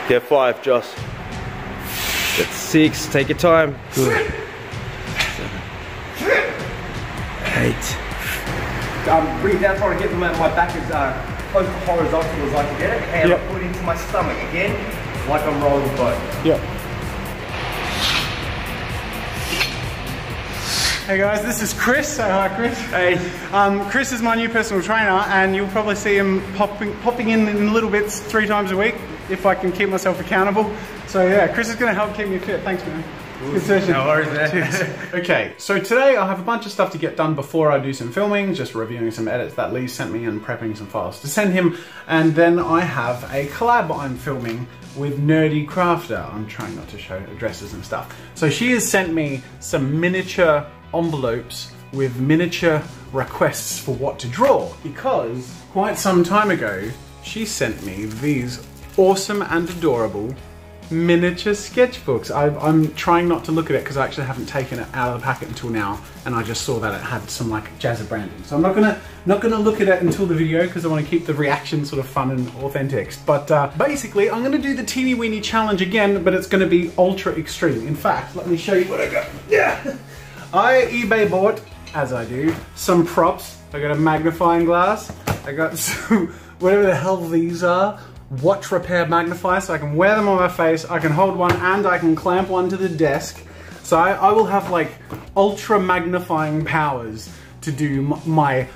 Yeah, 5, Joss. That's 6, take your time. Good. 7, 8. Breathe out, trying to get my back as close to horizontal as I can get it, and I put it into my stomach again, like I'm rolling boat. Yep. Hey guys, this is Chris. Say hi, Chris. Hey. Chris is my new personal trainer, and you'll probably see him popping in little bits 3 times a week if I can keep myself accountable. So yeah, Chris is going to help keep me fit. Thanks, man. Good session. No worries, man. Okay, so today I have a bunch of stuff to get done before I do some filming, just reviewing some edits that Lee sent me and prepping some files to send him. And then I have a collab I'm filming with Nerdy Crafter. I'm trying not to show addresses and stuff. So she has sent me some miniature envelopes with miniature requests for what to draw, because quite some time ago she sent me these awesome and adorable miniature sketchbooks. I'm trying not to look at it because I actually haven't taken it out of the packet until now, and I just saw that it had some like Jazza branding. So I'm not gonna look at it until the video because I want to keep the reaction sort of fun and authentic. But basically, I'm gonna do the teeny weeny challenge again, but it's gonna be ultra extreme. In fact, let me show you what I got. Yeah, I eBay bought, as I do, some props. I got a magnifying glass. I got some whatever the hell these are. Watch repair magnifier, so I can wear them on my face, I can hold one, and I can clamp one to the desk. So I will have like ultra magnifying powers to do my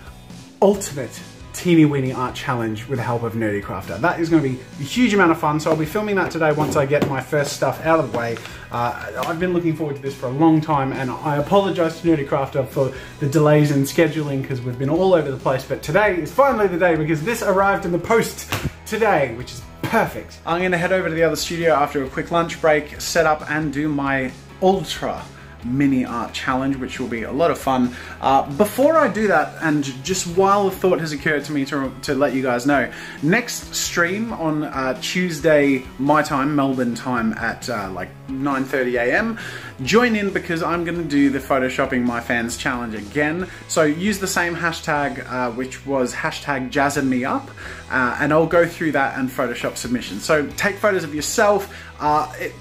ultimate teeny weeny art challenge with the help of Nerdy Crafter. That is going to be a huge amount of fun, so I'll be filming that today once I get my first stuff out of the way. I've been looking forward to this for a long time, and I apologise to Nerdy Crafter for the delays in scheduling because we've been all over the place, but today is finally the day because this arrived in the post today, which is perfect. I'm going to head over to the other studio after a quick lunch break, set up and do my ultra mini art challenge, which will be a lot of fun. Before I do that, and just while the thought has occurred to me to let you guys know, next stream on Tuesday my time, Melbourne time, at like 9:30 AM, join in because I'm going to do the Photoshopping My Fans challenge again. So use the same hashtag, which was hashtag JazzaMeUp, and I'll go through that and Photoshop submissions. So take photos of yourself.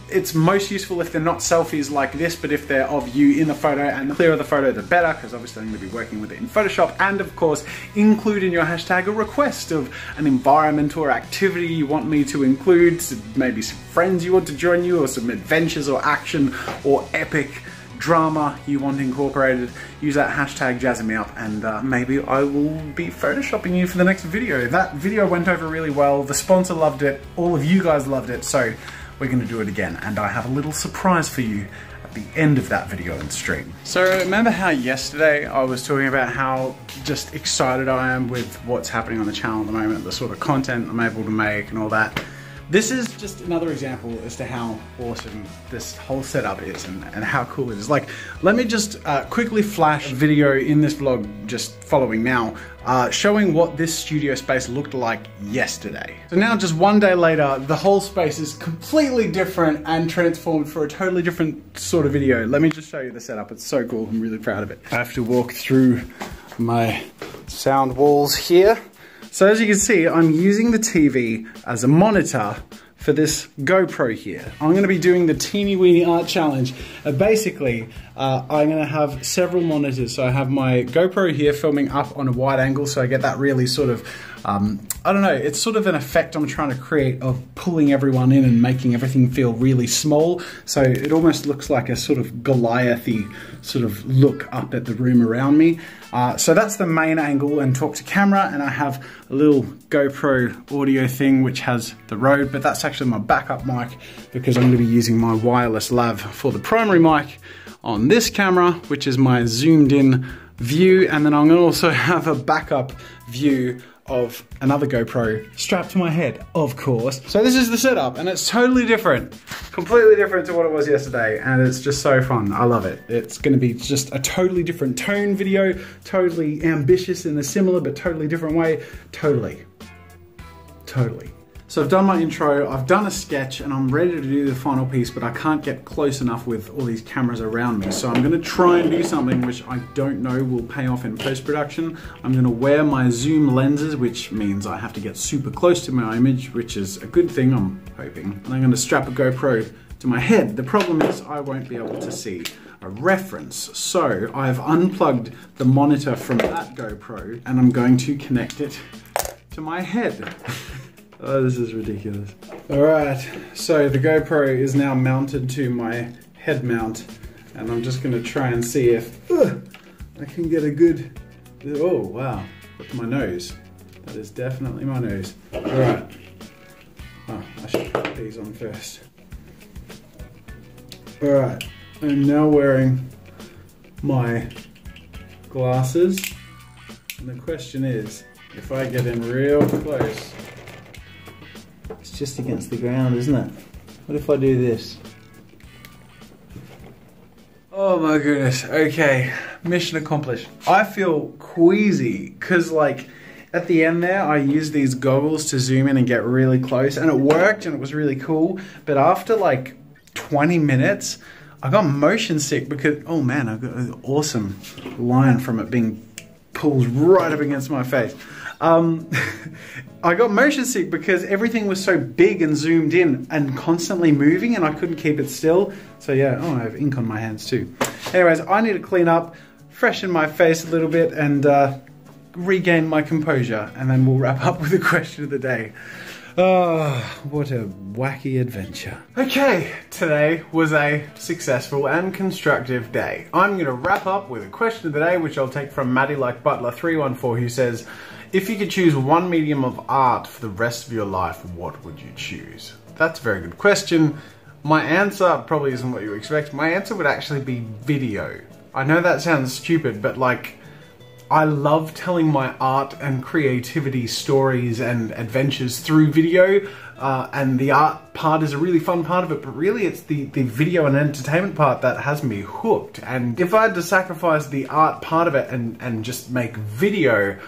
It's most useful if they're not selfies like this, but if they're of you in the photo, and the clearer the photo the better, because obviously I'm going to be working with it in Photoshop. And of course, include in your hashtag a request of an environment or activity you want me to include, maybe some friends you want to join you, or some adventures or action or epic drama you want incorporated. Use that hashtag JazzaMeUp, and maybe I will be photoshopping you for the next video. That video went over really well, the sponsor loved it, all of you guys loved it, so we're going to do it again, and I have a little surprise for you at the end of that video and stream. So remember how yesterday I was talking about how just excited I am with what's happening on the channel at the moment, the sort of content I'm able to make and all that? This is just another example as to how awesome this whole setup is and how cool it is. Like, let me just quickly flash a video in this vlog just following now, showing what this studio space looked like yesterday. So now, just one day later, the whole space is completely different and transformed for a totally different sort of video. Let me just show you the setup. It's so cool. I'm really proud of it. I have to walk through my sound walls here. So as you can see, I'm using the TV as a monitor for this GoPro here. I'm going to be doing the teeny weeny art challenge. Basically, I'm going to have several monitors. So I have my GoPro here filming up on a wide angle, so I get that really sort of, I don't know, it's sort of an effect I'm trying to create of pulling everyone in and making everything feel really small. So it almost looks like a sort of Goliath-y sort of look up at the room around me. So that's the main angle and talk to camera, and I have a little GoPro audio thing which has the Rode, but that's actually my backup mic because I'm going to be using my wireless lav for the primary mic on this camera, which is my zoomed in view, and then I'm going to also have a backup view of another GoPro strapped to my head, of course. So this is the setup, and it's totally different, completely different to what it was yesterday, and it's just so fun. I love it. It's going to be just a totally different tone video, totally ambitious in a similar but totally different way. Totally. So I've done my intro, I've done a sketch, and I'm ready to do the final piece, but I can't get close enough with all these cameras around me. So I'm going to try and do something which I don't know will pay off in post-production. I'm going to wear my zoom lenses, which means I have to get super close to my image, which is a good thing, I'm hoping. And I'm going to strap a GoPro to my head. The problem is I won't be able to see a reference. So I've unplugged the monitor from that GoPro, and I'm going to connect it to my head. Oh, this is ridiculous. Alright, so the GoPro is now mounted to my head mount, and I'm just going to try and see if I can get a good... Oh, wow. That's my nose. That is definitely my nose. Alright. Oh, I should put these on first. Alright, I'm now wearing my glasses, and the question is, if I get in real close... It's just against the ground, isn't it? What if I do this? Oh my goodness, okay, mission accomplished. I feel queasy, because like, at the end there, I used these goggles to zoom in and get really close, and it worked, and it was really cool, but after like 20 minutes, I got motion sick because, oh man, I got an awesome line from it being pulled right up against my face. I got motion sick because everything was so big and zoomed in and constantly moving, and I couldn't keep it still. So yeah, oh, I have ink on my hands too. Anyways, I need to clean up, freshen my face a little bit, and regain my composure, and then we'll wrap up with the question of the day. Oh, what a wacky adventure. Okay, today was a successful and constructive day. I'm going to wrap up with a question of the day, which I'll take from Maddie Like Butler 314, who says, if you could choose one medium of art for the rest of your life, what would you choose? That's a very good question. My answer probably isn't what you expect. My answer would actually be video. I know that sounds stupid, but like, I love telling my art and creativity stories and adventures through video, and the art part is a really fun part of it, but really it's the video and entertainment part that has me hooked. And if I had to sacrifice the art part of it and just make video,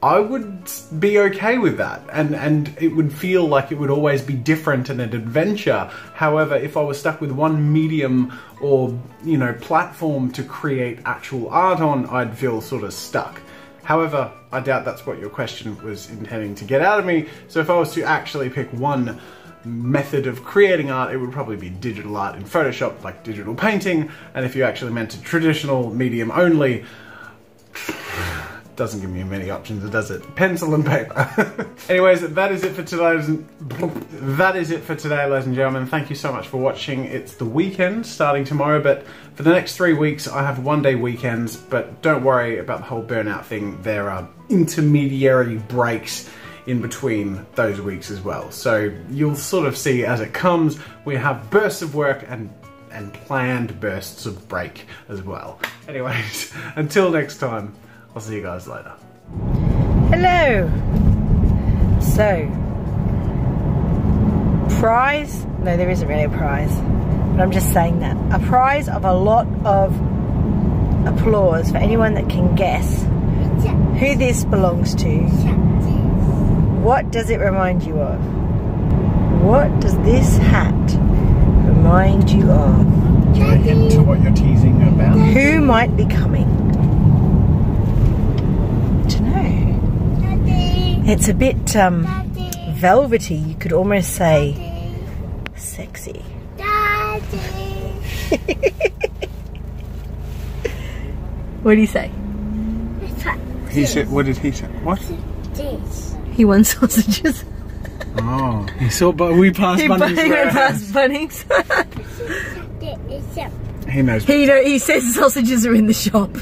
I would be okay with that, and it would feel like it would always be different and an adventure. However, if I was stuck with one medium or, you know, platform to create actual art on, I'd feel sort of stuck. However, I doubt that's what your question was intending to get out of me, so if I was to actually pick one method of creating art, it would probably be digital art in Photoshop, like digital painting, and if you actually meant a traditional medium only, doesn't give me many options, does it? Pencil and paper. Anyways, that is it for today, ladies and gentlemen. Thank you so much for watching. It's the weekend starting tomorrow, but for the next 3 weeks I have one-day weekends, but don't worry about the whole burnout thing. There are intermediary breaks in between those weeks as well. So you'll sort of see as it comes. We have bursts of work and planned bursts of break as well. Anyways, until next time, I'll see you guys later. Hello. So, prize? No, there isn't really a prize, but I'm just saying that. A prize of a lot of applause for anyone that can guess who this belongs to. What does it remind you of? What does this hat remind you of? Do you want to hint to what you're teasing about? Who might be coming? It's a bit velvety, you could almost say sexy. Daddy. What do you say? He said, what did he say? What? He wants sausages. Oh, he saw, but we passed Bunnings. He went past Bunnings. He knows. He says the sausages are in the shop.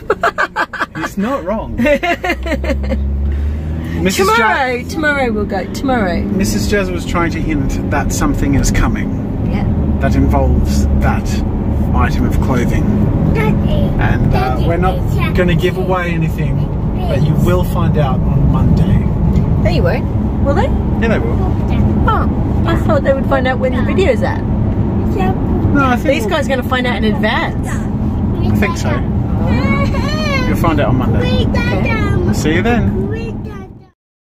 He's not wrong. Tomorrow we'll go. Tomorrow. Mrs. Jazza was trying to hint that something is coming. Yeah. That involves that item of clothing. And we're not going to give away anything, but you will find out on Monday. No, you won't. Will they? Yeah, they will. Oh, I thought they would find out when the video's at. No, I think these guys are going to find out in advance. I think so. You'll find out on Monday. Okay. See you then.